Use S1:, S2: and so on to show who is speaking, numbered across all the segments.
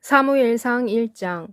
S1: 사무엘상 1장.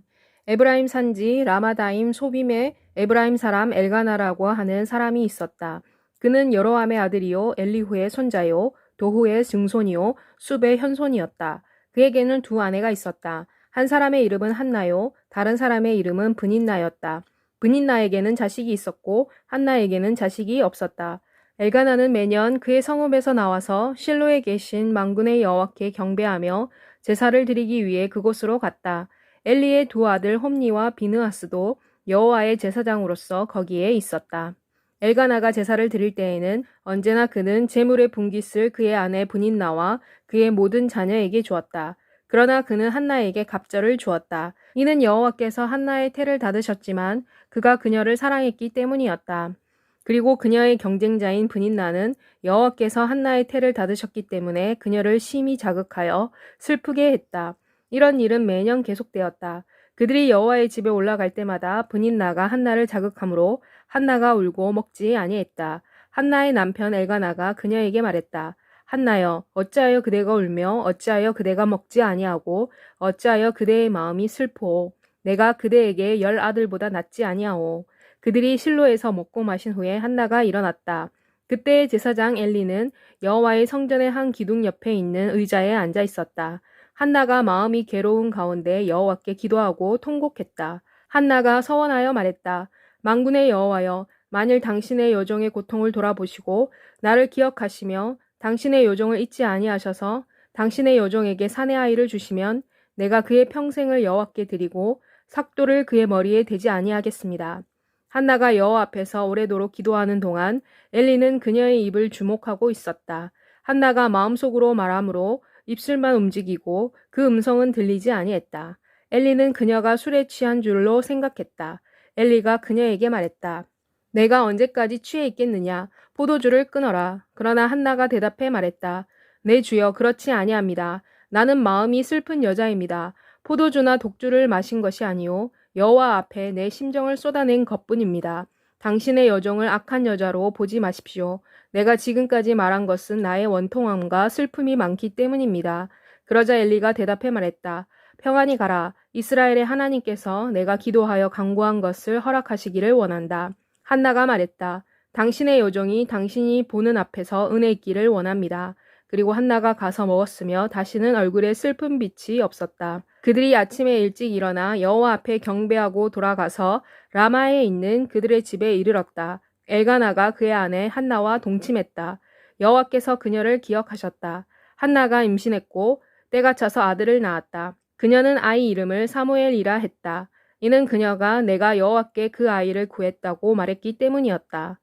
S1: 에브라임 산지 라마다임 소빔에 에브라임 사람 엘가나라고 하는 사람이 있었다. 그는 여로함의 아들이요 엘리후의 손자요 도후의 증손이요 숲의 현손이었다. 그에게는 두 아내가 있었다. 한 사람의 이름은 한나요 다른 사람의 이름은 브닌나였다. 브닌나에게는 자식이 있었고 한나에게는 자식이 없었다. 엘가나는 매년 그의 성읍에서 나와서 실로에 계신 만군의 여호와께 경배하며 제사를 드리기 위해 그곳으로 갔다. 엘리의 두 아들 홈니와 비느하스도 여호와의 제사장으로서 거기에 있었다. 엘가나가 제사를 드릴 때에는 언제나 그는 제물의 분깃을 그의 아내 브닌나와 그의 모든 자녀에게 주었다. 그러나 그는 한나에게 갑절을 주었다. 이는 여호와께서 한나의 태를 닫으셨지만 그가 그녀를 사랑했기 때문이었다. 그리고 그녀의 경쟁자인 브닌나는 여호와께서 한나의 태를 닫으셨기 때문에 그녀를 심히 자극하여 슬프게 했다. 이런 일은 매년 계속되었다. 그들이 여호와의 집에 올라갈 때마다 브닌나가 한나를 자극하므로 한나가 울고 먹지 아니했다. 한나의 남편 엘가나가 그녀에게 말했다. 한나여, 어찌하여 그대가 울며 어찌하여 그대가 먹지 아니하고 어찌하여 그대의 마음이 슬포. 내가 그대에게 10 아들보다 낫지 아니하오. 그들이 실로에서 먹고 마신 후에 한나가 일어났다. 그때의 제사장 엘리는 여호와의 성전의 한 기둥 옆에 있는 의자에 앉아 있었다. 한나가 마음이 괴로운 가운데 여호와께 기도하고 통곡했다. 한나가 서원하여 말했다. 만군의 여호와여, 만일 당신의 여종의 고통을 돌아보시고 나를 기억하시며 당신의 여종을 잊지 아니하셔서 당신의 여종에게 사내 아이를 주시면 내가 그의 평생을 여호와께 드리고 삭도를 그의 머리에 대지 아니하겠습니다. 한나가 여호와 앞에서 오래도록 기도하는 동안 엘리는 그녀의 입을 주목하고 있었다. 한나가 마음속으로 말하므로 입술만 움직이고 그 음성은 들리지 아니했다. 엘리는 그녀가 술에 취한 줄로 생각했다. 엘리가 그녀에게 말했다. 내가 언제까지 취해 있겠느냐? 포도주를 끊어라. 그러나 한나가 대답해 말했다. 내 주여, 그렇지 아니합니다. 나는 마음이 슬픈 여자입니다. 포도주나 독주를 마신 것이 아니오 여호와 앞에 내 심정을 쏟아낸 것뿐입니다. 당신의 여종을 악한 여자로 보지 마십시오. 내가 지금까지 말한 것은 나의 원통함과 슬픔이 많기 때문입니다. 그러자 엘리가 대답해 말했다. 평안히 가라. 이스라엘의 하나님께서 내가 기도하여 간구한 것을 허락하시기를 원한다. 한나가 말했다. 당신의 여종이 당신이 보는 앞에서 은혜 있기를 원합니다. 그리고 한나가 가서 먹었으며 다시는 얼굴에 슬픈 빛이 없었다. 그들이 아침에 일찍 일어나 여호와 앞에 경배하고 돌아가서 라마에 있는 그들의 집에 이르렀다. 엘가나가 그의 아내 한나와 동침했다. 여호와께서 그녀를 기억하셨다. 한나가 임신했고 때가 차서 아들을 낳았다. 그녀는 아이 이름을 사무엘이라 했다. 이는 그녀가 내가 여호와께 그 아이를 구했다고 말했기 때문이었다.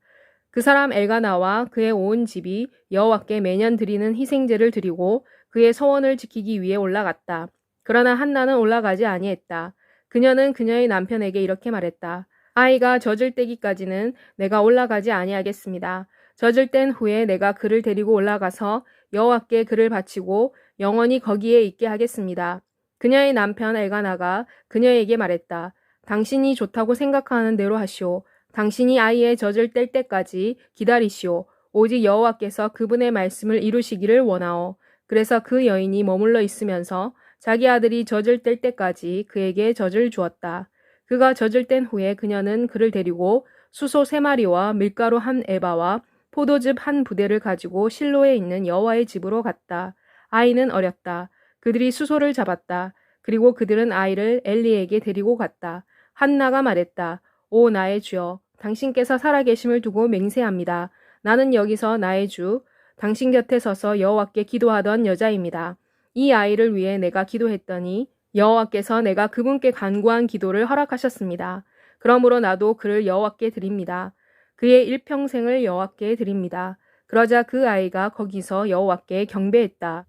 S1: 그 사람 엘가나와 그의 온 집이 여호와께 매년 드리는 희생제를 드리고 그의 서원을 지키기 위해 올라갔다. 그러나 한나는 올라가지 아니했다. 그녀는 그녀의 남편에게 이렇게 말했다. 아이가 젖을 때기까지는 내가 올라가지 아니하겠습니다. 젖을 땐 후에 내가 그를 데리고 올라가서 여호와께 그를 바치고 영원히 거기에 있게 하겠습니다. 그녀의 남편 엘가나가 그녀에게 말했다. 당신이 좋다고 생각하는 대로 하시오. 당신이 아이의 젖을 뗄 때까지 기다리시오. 오직 여호와께서 그분의 말씀을 이루시기를 원하오. 그래서 그 여인이 머물러 있으면서 자기 아들이 젖을 뗄 때까지 그에게 젖을 주었다. 그가 젖을 뗀 후에 그녀는 그를 데리고 수소 3마리와 밀가루 1에바와 포도즙 1부대를 가지고 실로에 있는 여호와의 집으로 갔다. 아이는 어렸다. 그들이 수소를 잡았다. 그리고 그들은 아이를 엘리에게 데리고 갔다. 한나가 말했다. 오 나의 주여, 당신께서 살아계심을 두고 맹세합니다. 나는 여기서 나의 주, 당신 곁에 서서 여호와께 기도하던 여자입니다. 이 아이를 위해 내가 기도했더니 여호와께서 내가 그분께 간구한 기도를 허락하셨습니다. 그러므로 나도 그를 여호와께 드립니다. 그의 일평생을 여호와께 드립니다. 그러자 그 아이가 거기서 여호와께 경배했다.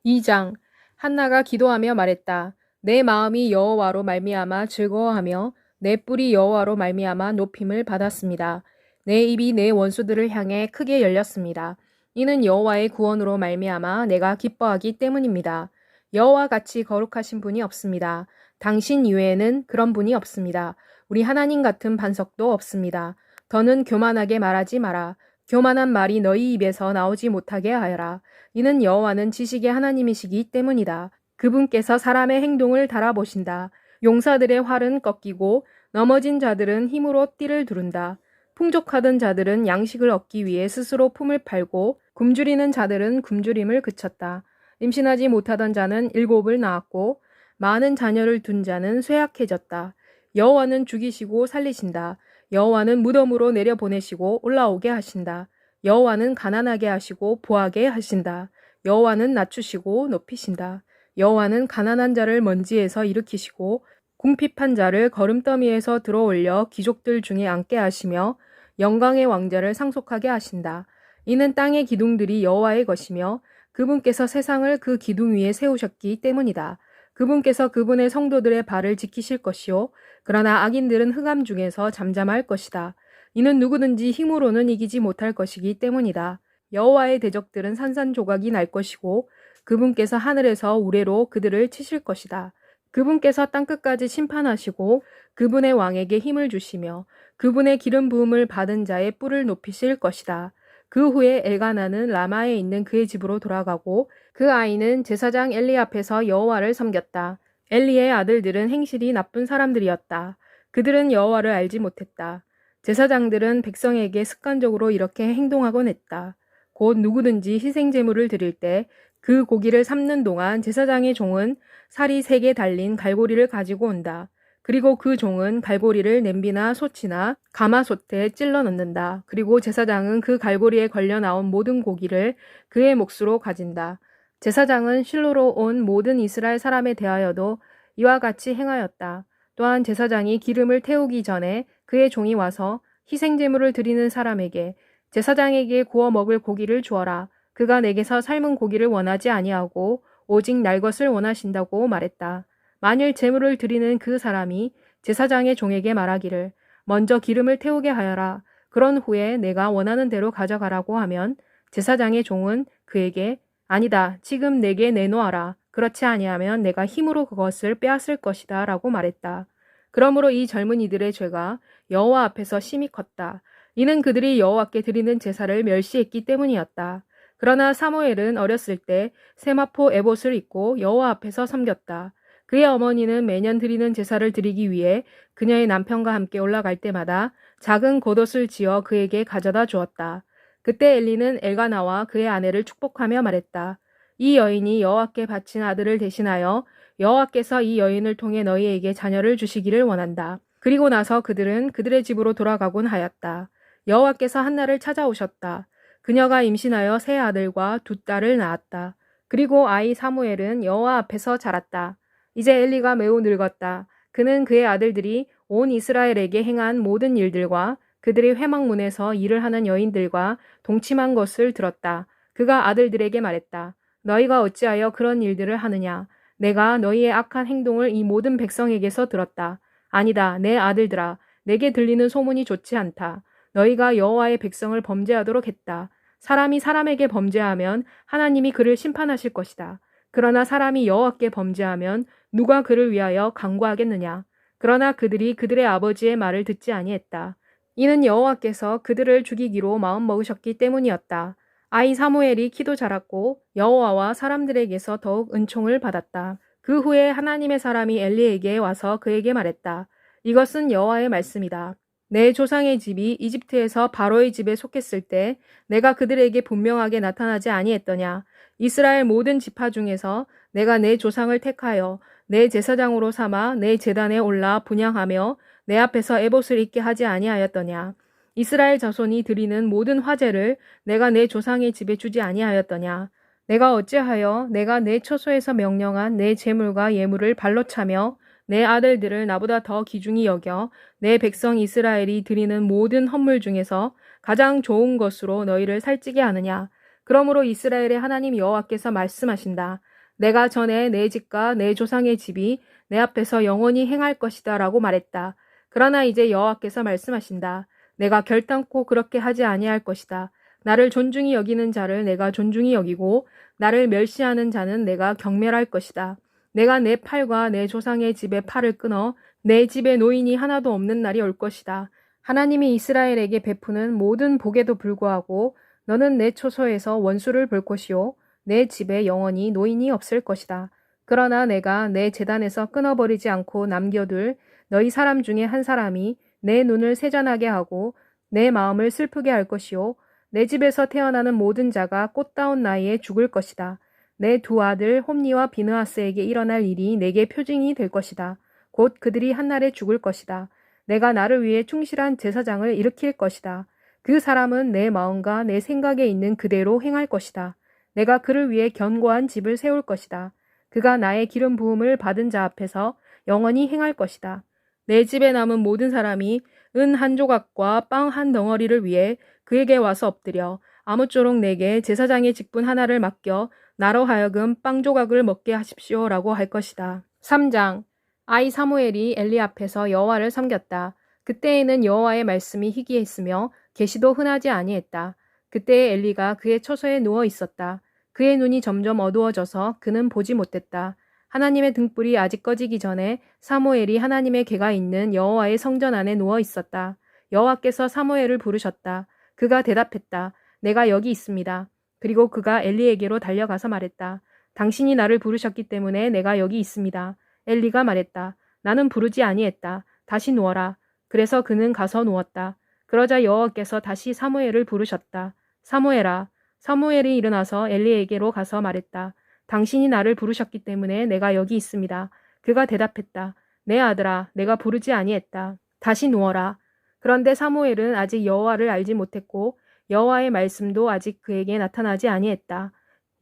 S1: 2장. 한나가 기도하며 말했다. 내 마음이 여호와로 말미암아 즐거워하며 내 뿔이 여호와로 말미암아 높임을 받았습니다. 내 입이 내 원수들을 향해 크게 열렸습니다. 이는 여호와의 구원으로 말미암아 내가 기뻐하기 때문입니다. 여호와 같이 거룩하신 분이 없습니다. 당신 이외에는 그런 분이 없습니다. 우리 하나님 같은 반석도 없습니다. 더는 교만하게 말하지 마라. 교만한 말이 너희 입에서 나오지 못하게 하여라. 이는 여호와는 지식의 하나님이시기 때문이다. 그분께서 사람의 행동을 달아보신다. 용사들의 활은 꺾이고 넘어진 자들은 힘으로 띠를 두른다. 풍족하던 자들은 양식을 얻기 위해 스스로 품을 팔고 굶주리는 자들은 굶주림을 그쳤다. 임신하지 못하던 자는 7을 낳았고 많은 자녀를 둔 자는 쇠약해졌다. 여호와는 죽이시고 살리신다. 여호와는 무덤으로 내려보내시고 올라오게 하신다. 여호와는 가난하게 하시고 부하게 하신다. 여호와는 낮추시고 높이신다. 여호와는 가난한 자를 먼지에서 일으키시고 궁핍한 자를 거름더미에서 들어올려 귀족들 중에 앉게 하시며 영광의 왕자를 상속하게 하신다. 이는 땅의 기둥들이 여호와의 것이며 그분께서 세상을 그 기둥 위에 세우셨기 때문이다. 그분께서 그분의 성도들의 발을 지키실 것이요 그러나 악인들은 흑암 중에서 잠잠할 것이다. 이는 누구든지 힘으로는 이기지 못할 것이기 때문이다. 여호와의 대적들은 산산조각이 날 것이고 그분께서 하늘에서 우레로 그들을 치실 것이다. 그분께서 땅끝까지 심판하시고 그분의 왕에게 힘을 주시며 그분의 기름 부음을 받은 자의 뿔을 높이실 것이다. 그 후에 엘가나는 라마에 있는 그의 집으로 돌아가고 그 아이는 제사장 엘리 앞에서 여호와를 섬겼다. 엘리의 아들들은 행실이 나쁜 사람들이었다. 그들은 여호와를 알지 못했다. 제사장들은 백성에게 습관적으로 이렇게 행동하곤 했다. 곧 누구든지 희생 제물을 드릴 때 그 고기를 삶는 동안 제사장의 종은 살이 3개 달린 갈고리를 가지고 온다. 그리고 그 종은 갈고리를 냄비나 솥이나 가마솥에 찔러 넣는다. 그리고 제사장은 그 갈고리에 걸려 나온 모든 고기를 그의 몫으로 가진다. 제사장은 실로로 온 모든 이스라엘 사람에 대하여도 이와 같이 행하였다. 또한 제사장이 기름을 태우기 전에 그의 종이 와서 희생제물을 드리는 사람에게 제사장에게 구워 먹을 고기를 주어라. 그가 내게서 삶은 고기를 원하지 아니하고 오직 날 것을 원하신다고 말했다. 만일 제물을 드리는 그 사람이 제사장의 종에게 말하기를 먼저 기름을 태우게 하여라. 그런 후에 내가 원하는 대로 가져가라고 하면 제사장의 종은 그에게 아니다. 지금 내게 내놓아라. 그렇지 아니하면 내가 힘으로 그것을 빼앗을 것이다 라고 말했다. 그러므로 이 젊은이들의 죄가 여호와 앞에서 심히 컸다. 이는 그들이 여호와께 드리는 제사를 멸시했기 때문이었다. 그러나 사무엘은 어렸을 때 세마포 에봇을 입고 여호와 앞에서 섬겼다. 그의 어머니는 매년 드리는 제사를 드리기 위해 그녀의 남편과 함께 올라갈 때마다 작은 겉옷을 지어 그에게 가져다 주었다. 그때 엘리는 엘가나와 그의 아내를 축복하며 말했다. 이 여인이 여호와께 바친 아들을 대신하여 여호와께서 이 여인을 통해 너희에게 자녀를 주시기를 원한다. 그리고 나서 그들은 그들의 집으로 돌아가곤 하였다. 여호와께서 한나를 찾아오셨다. 그녀가 임신하여 3 아들과 2 딸을 낳았다. 그리고 아이 사무엘은 여호와 앞에서 자랐다. 이제 엘리가 매우 늙었다. 그는 그의 아들들이 온 이스라엘에게 행한 모든 일들과 그들이 회막문에서 일을 하는 여인들과 동침한 것을 들었다. 그가 아들들에게 말했다. 너희가 어찌하여 그런 일들을 하느냐? 내가 너희의 악한 행동을 이 모든 백성에게서 들었다. 아니다, 내 아들들아. 내게 들리는 소문이 좋지 않다. 너희가 여호와의 백성을 범죄하도록 했다. 사람이 사람에게 범죄하면 하나님이 그를 심판하실 것이다. 그러나 사람이 여호와께 범죄하면 누가 그를 위하여 간구하겠느냐? 그러나 그들이 그들의 아버지의 말을 듣지 아니했다. 이는 여호와께서 그들을 죽이기로 마음먹으셨기 때문이었다. 아이 사무엘이 키도 자랐고 여호와와 사람들에게서 더욱 은총을 받았다. 그 후에 하나님의 사람이 엘리에게 와서 그에게 말했다. 이것은 여호와의 말씀이다. 내 조상의 집이 이집트에서 바로의 집에 속했을 때 내가 그들에게 분명하게 나타나지 아니했더냐. 이스라엘 모든 지파 중에서 내가 내 조상을 택하여 내 제사장으로 삼아 내 제단에 올라 분향하며 내 앞에서 에봇을 입게 하지 아니하였더냐. 이스라엘 자손이 드리는 모든 화제를 내가 내 조상의 집에 주지 아니하였더냐. 내가 어찌하여 내가 내 처소에서 명령한 내 제물과 예물을 발로 차며 내 아들들을 나보다 더 귀중히 여겨 내 백성 이스라엘이 드리는 모든 헌물 중에서 가장 좋은 것으로 너희를 살찌게 하느냐. 그러므로 이스라엘의 하나님 여호와께서 말씀하신다. 내가 전에 내 집과 내 조상의 집이 내 앞에서 영원히 행할 것이다 라고 말했다. 그러나 이제 여호와께서 말씀하신다. 내가 결단코 그렇게 하지 아니할 것이다. 나를 존중히 여기는 자를 내가 존중히 여기고 나를 멸시하는 자는 내가 경멸할 것이다. 내가 내 팔과 내 조상의 집의 팔을 끊어 내 집에 노인이 하나도 없는 날이 올 것이다. 하나님이 이스라엘에게 베푸는 모든 복에도 불구하고 너는 내 처소에서 원수를 볼 것이요 내 집에 영원히 노인이 없을 것이다. 그러나 내가 내 제단에서 끊어버리지 않고 남겨둘 너희 사람 중에 한 사람이 내 눈을 세잔하게 하고 내 마음을 슬프게 할 것이요 내 집에서 태어나는 모든 자가 꽃다운 나이에 죽을 것이다. 내 두 아들 홈니와 비느하스에게 일어날 일이 내게 표징이 될 것이다. 곧 그들이 한날에 죽을 것이다. 내가 나를 위해 충실한 제사장을 일으킬 것이다. 그 사람은 내 마음과 내 생각에 있는 그대로 행할 것이다. 내가 그를 위해 견고한 집을 세울 것이다. 그가 나의 기름 부음을 받은 자 앞에서 영원히 행할 것이다. 내 집에 남은 모든 사람이 은 한 조각과 빵 한 덩어리를 위해 그에게 와서 엎드려 아무쪼록 내게 제사장의 직분 하나를 맡겨 나로 하여금 빵 조각을 먹게 하십시오라고 할 것이다. 3장 아이 사무엘이 엘리 앞에서 여호와를 섬겼다. 그때에는 여호와의 말씀이 희귀했으며 계시도 흔하지 아니했다. 그때에 엘리가 그의 처소에 누워 있었다. 그의 눈이 점점 어두워져서 그는 보지 못했다. 하나님의 등불이 아직 꺼지기 전에 사무엘이 하나님의 궤가 있는 여호와의 성전 안에 누워 있었다. 여호와께서 사무엘을 부르셨다. 그가 대답했다. 내가 여기 있습니다. 그리고 그가 엘리에게로 달려가서 말했다. 당신이 나를 부르셨기 때문에 내가 여기 있습니다. 엘리가 말했다. 나는 부르지 아니했다. 다시 누워라. 그래서 그는 가서 누웠다. 그러자 여호와께서 다시 사무엘을 부르셨다. 사무엘아. 사무엘이 일어나서 엘리에게로 가서 말했다. 당신이 나를 부르셨기 때문에 내가 여기 있습니다. 그가 대답했다. 내 아들아, 내가 부르지 아니했다. 다시 누워라. 그런데 사무엘은 아직 여호와를 알지 못했고 여호와의 말씀도 아직 그에게 나타나지 아니했다.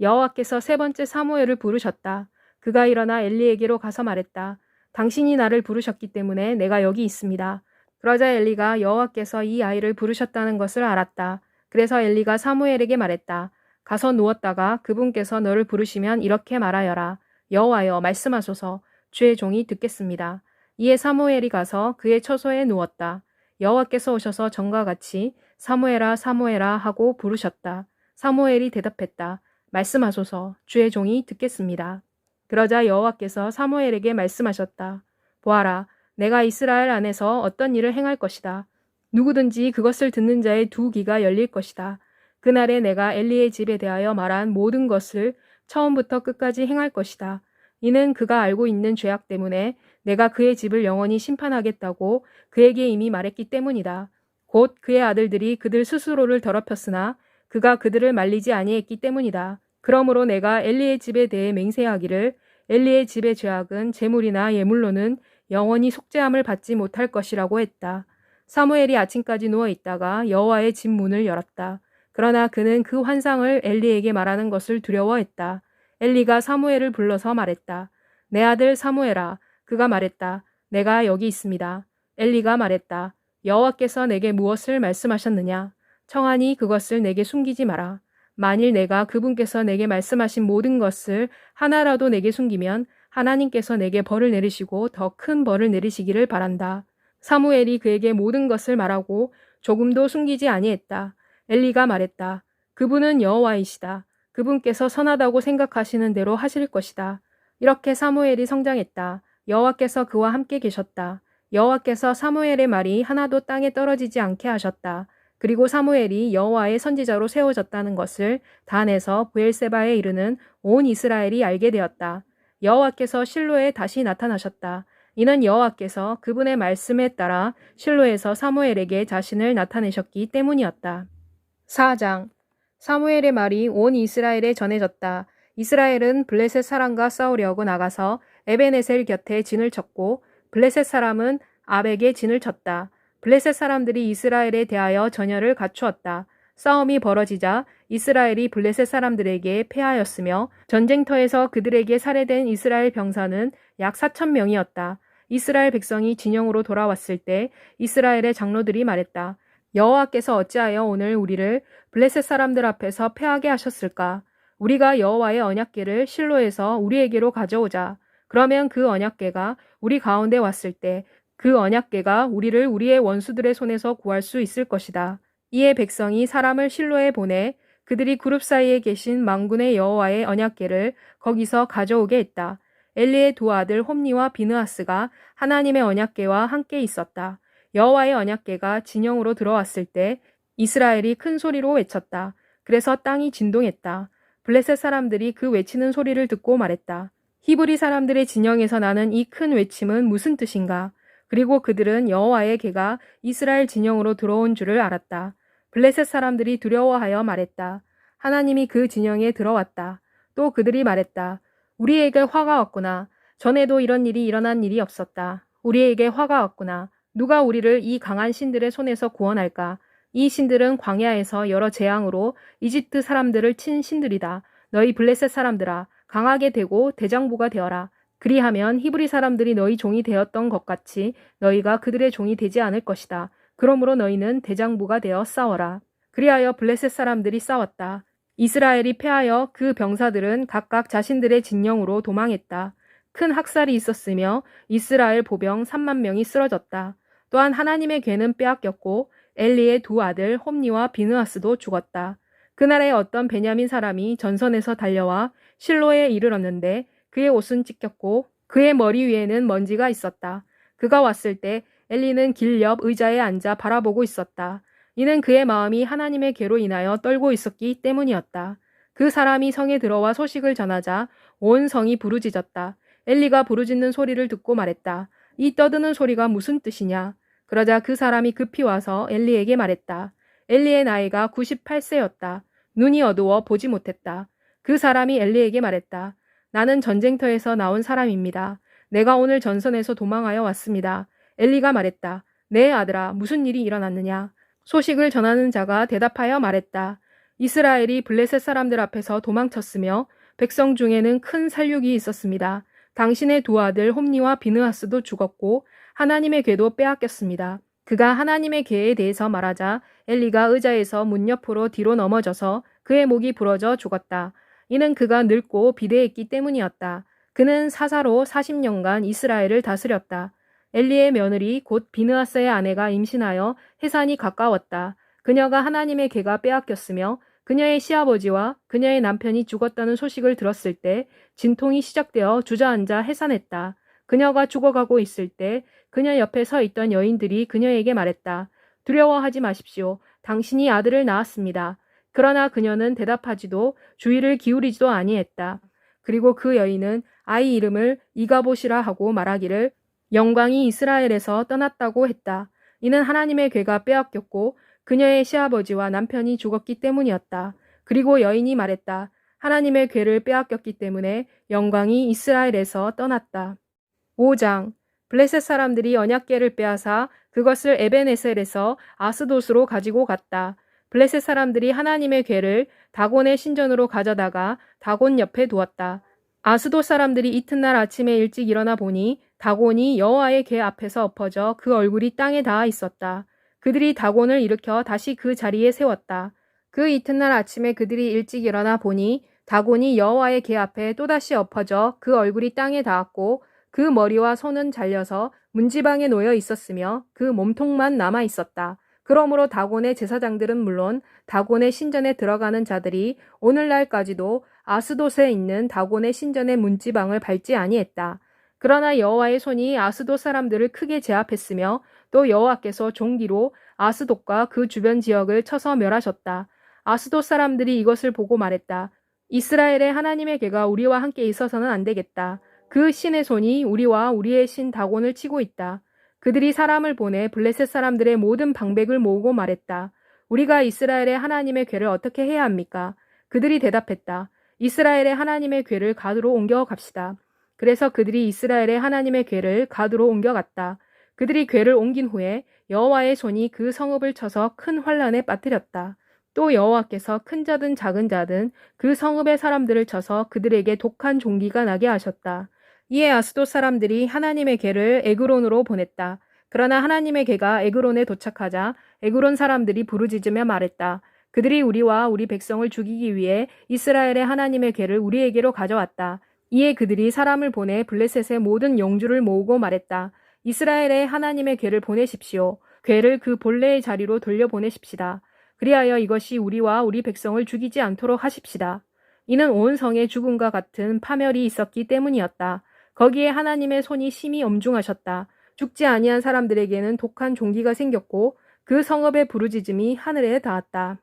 S1: 여호와께서 세 번째 사무엘을 부르셨다. 그가 일어나 엘리에게로 가서 말했다. 당신이 나를 부르셨기 때문에 내가 여기 있습니다. 그러자 엘리가 여호와께서 이 아이를 부르셨다는 것을 알았다. 그래서 엘리가 사무엘에게 말했다. 가서 누웠다가 그분께서 너를 부르시면 이렇게 말하여라. 여호와여 말씀하소서. 주의 종이 듣겠습니다. 이에 사무엘이 가서 그의 처소에 누웠다. 여호와께서 오셔서 전과 같이 사무엘아 사무엘아 하고 부르셨다. 사무엘이 대답했다. 말씀하소서. 주의 종이 듣겠습니다. 그러자 여호와께서 사무엘에게 말씀하셨다. 보아라. 내가 이스라엘 안에서 어떤 일을 행할 것이다. 누구든지 그것을 듣는 자의 두 귀가 열릴 것이다. 그날에 내가 엘리의 집에 대하여 말한 모든 것을 처음부터 끝까지 행할 것이다. 이는 그가 알고 있는 죄악 때문에 내가 그의 집을 영원히 심판하겠다고 그에게 이미 말했기 때문이다. 곧 그의 아들들이 그들 스스로를 더럽혔으나 그가 그들을 말리지 아니했기 때문이다. 그러므로 내가 엘리의 집에 대해 맹세하기를 엘리의 집의 죄악은 제물이나 예물로는 영원히 속죄함을 받지 못할 것이라고 했다. 사무엘이 아침까지 누워 있다가 여호와의 집 문을 열었다. 그러나 그는 그 환상을 엘리에게 말하는 것을 두려워했다. 엘리가 사무엘을 불러서 말했다. 내 아들 사무엘아. 그가 말했다. 내가 여기 있습니다. 엘리가 말했다. 여호와께서 내게 무엇을 말씀하셨느냐? 청하니 그것을 내게 숨기지 마라. 만일 내가 그분께서 내게 말씀하신 모든 것을 하나라도 내게 숨기면 하나님께서 내게 벌을 내리시고 더 큰 벌을 내리시기를 바란다. 사무엘이 그에게 모든 것을 말하고 조금도 숨기지 아니했다. 엘리가 말했다. 그분은 여호와이시다. 그분께서 선하다고 생각하시는 대로 하실 것이다. 이렇게 사무엘이 성장했다. 여호와께서 그와 함께 계셨다. 여호와께서 사무엘의 말이 하나도 땅에 떨어지지 않게 하셨다. 그리고 사무엘이 여호와의 선지자로 세워졌다는 것을 단에서 브엘세바에 이르는 온 이스라엘이 알게 되었다. 여호와께서 실로에 다시 나타나셨다. 이는 여호와께서 그분의 말씀에 따라 실로에서 사무엘에게 자신을 나타내셨기 때문이었다. 4장 사무엘의 말이 온 이스라엘에 전해졌다. 이스라엘은 블레셋 사람과 싸우려고 나가서 에베네셀 곁에 진을 쳤고 블레셋 사람은 아벡에 진을 쳤다. 블레셋 사람들이 이스라엘에 대하여 전열을 갖추었다. 싸움이 벌어지자 이스라엘이 블레셋 사람들에게 패하였으며 전쟁터에서 그들에게 살해된 이스라엘 병사는 약 4,000명이었다. 이스라엘 백성이 진영으로 돌아왔을 때 이스라엘의 장로들이 말했다. 여호와께서 어찌하여 오늘 우리를 블레셋 사람들 앞에서 패하게 하셨을까? 우리가 여호와의 언약궤를 실로에서 우리에게로 가져오자. 그러면 그 언약궤가 우리 가운데 왔을 때 그 언약궤가 우리를 우리의 원수들의 손에서 구할 수 있을 것이다. 이에 백성이 사람을 실로에 보내 그들이 그룹 사이에 계신 만군의 여호와의 언약궤를 거기서 가져오게 했다. 엘리의 두 아들 홈니와 비느하스가 하나님의 언약궤와 함께 있었다. 여호와의 언약궤가 진영으로 들어왔을 때 이스라엘이 큰 소리로 외쳤다. 그래서 땅이 진동했다. 블레셋 사람들이 그 외치는 소리를 듣고 말했다. 히브리 사람들의 진영에서 나는 이 큰 외침은 무슨 뜻인가? 그리고 그들은 여호와의 개가 이스라엘 진영으로 들어온 줄을 알았다. 블레셋 사람들이 두려워하여 말했다. 하나님이 그 진영에 들어왔다. 또 그들이 말했다. 우리에게 화가 왔구나. 전에도 이런 일이 일어난 일이 없었다. 우리에게 화가 왔구나. 누가 우리를 이 강한 신들의 손에서 구원할까? 이 신들은 광야에서 여러 재앙으로 이집트 사람들을 친 신들이다. 너희 블레셋 사람들아, 강하게 되고 대장부가 되어라. 그리하면 히브리 사람들이 너희 종이 되었던 것 같이 너희가 그들의 종이 되지 않을 것이다. 그러므로 너희는 대장부가 되어 싸워라. 그리하여 블레셋 사람들이 싸웠다. 이스라엘이 패하여 그 병사들은 각각 자신들의 진영으로 도망했다. 큰 학살이 있었으며 이스라엘 보병 3만 명이 쓰러졌다. 또한 하나님의 괴는 빼앗겼고 엘리의 두 아들 홈니와 비느하스도 죽었다. 그날에 어떤 베냐민 사람이 전선에서 달려와 실로에 이르렀는데 그의 옷은 찢겼고 그의 머리 위에는 먼지가 있었다. 그가 왔을 때 엘리는 길 옆 의자에 앉아 바라보고 있었다. 이는 그의 마음이 하나님의 괴로 인하여 떨고 있었기 때문이었다. 그 사람이 성에 들어와 소식을 전하자 온 성이 부르짖었다. 엘리가 부르짖는 소리를 듣고 말했다. 이 떠드는 소리가 무슨 뜻이냐? 그러자 그 사람이 급히 와서 엘리에게 말했다. 엘리의 나이가 98세였다. 눈이 어두워 보지 못했다. 그 사람이 엘리에게 말했다. 나는 전쟁터에서 나온 사람입니다. 내가 오늘 전선에서 도망하여 왔습니다. 엘리가 말했다. 내 아들아, 무슨 일이 일어났느냐? 소식을 전하는 자가 대답하여 말했다. 이스라엘이 블레셋 사람들 앞에서 도망쳤으며 백성 중에는 큰 살육이 있었습니다. 당신의 두 아들 홈니와 비느하스도 죽었고 하나님의 궤도 빼앗겼습니다. 그가 하나님의 궤에 대해서 말하자 엘리가 의자에서 문 옆으로 뒤로 넘어져서 그의 목이 부러져 죽었다. 이는 그가 늙고 비대했기 때문이었다. 그는 사사로 40년간 이스라엘을 다스렸다. 엘리의 며느리 곧 비느하스의 아내가 임신하여 해산이 가까웠다. 그녀가 하나님의 궤가 빼앗겼으며 그녀의 시아버지와 그녀의 남편이 죽었다는 소식을 들었을 때 진통이 시작되어 주저앉아 해산했다. 그녀가 죽어가고 있을 때 그녀 옆에 서 있던 여인들이 그녀에게 말했다. 두려워하지 마십시오. 당신이 아들을 낳았습니다. 그러나 그녀는 대답하지도 주의를 기울이지도 아니했다. 그리고 그 여인은 아이 이름을 이가봇이라 하고 말하기를 영광이 이스라엘에서 떠났다고 했다. 이는 하나님의 궤가 빼앗겼고 그녀의 시아버지와 남편이 죽었기 때문이었다. 그리고 여인이 말했다. 하나님의 궤를 빼앗겼기 때문에 영광이 이스라엘에서 떠났다. 5장 블레셋 사람들이 언약궤를 빼앗아 그것을 에벤에셀에서 아스돗으로 가지고 갔다. 블레셋 사람들이 하나님의 궤를 다곤의 신전으로 가져다가 다곤 옆에 두었다. 아스돗 사람들이 이튿날 아침에 일찍 일어나 보니 다곤이 여호와의 궤 앞에서 엎어져 그 얼굴이 땅에 닿아 있었다. 그들이 다곤을 일으켜 다시 그 자리에 세웠다. 그 이튿날 아침에 그들이 일찍 일어나 보니 다곤이 여호와의 궤 앞에 또다시 엎어져 그 얼굴이 땅에 닿았고 그 머리와 손은 잘려서 문지방에 놓여 있었으며 그 몸통만 남아 있었다. 그러므로 다곤의 제사장들은 물론 다곤의 신전에 들어가는 자들이 오늘날까지도 아스돗에 있는 다곤의 신전의 문지방을 밟지 아니했다. 그러나 여호와의 손이 아스돗 사람들을 크게 제압했으며 또 여호와께서 종기로 아스돗과 그 주변 지역을 쳐서 멸하셨다. 아스돗 사람들이 이것을 보고 말했다. 이스라엘의 하나님의 궤가 우리와 함께 있어서는 안 되겠다. 그 신의 손이 우리와 우리의 신 다곤을 치고 있다. 그들이 사람을 보내 블레셋 사람들의 모든 방백을 모으고 말했다. 우리가 이스라엘의 하나님의 궤를 어떻게 해야 합니까? 그들이 대답했다. 이스라엘의 하나님의 궤를 가드로 옮겨 갑시다. 그래서 그들이 이스라엘의 하나님의 궤를 가드로 옮겨갔다. 그들이 궤를 옮긴 후에 여호와의 손이 그 성읍을 쳐서 큰 환란에 빠뜨렸다. 또 여호와께서 큰 자든 작은 자든 그 성읍의 사람들을 쳐서 그들에게 독한 종기가 나게 하셨다. 이에 아스돗 사람들이 하나님의 궤를 에그론으로 보냈다. 그러나 하나님의 궤가 에그론에 도착하자 에그론 사람들이 부르짖으며 말했다. 그들이 우리와 우리 백성을 죽이기 위해 이스라엘의 하나님의 궤를 우리에게로 가져왔다. 이에 그들이 사람을 보내 블레셋의 모든 영주를 모으고 말했다. 이스라엘의 하나님의 궤를 보내십시오. 궤를 그 본래의 자리로 돌려보내십시다. 그리하여 이것이 우리와 우리 백성을 죽이지 않도록 하십시다. 이는 온 성에 죽음과 같은 파멸이 있었기 때문이었다. 거기에 하나님의 손이 심히 엄중하셨다. 죽지 아니한 사람들에게는 독한 종기가 생겼고 그 성읍의 부르짖음이 하늘에 닿았다.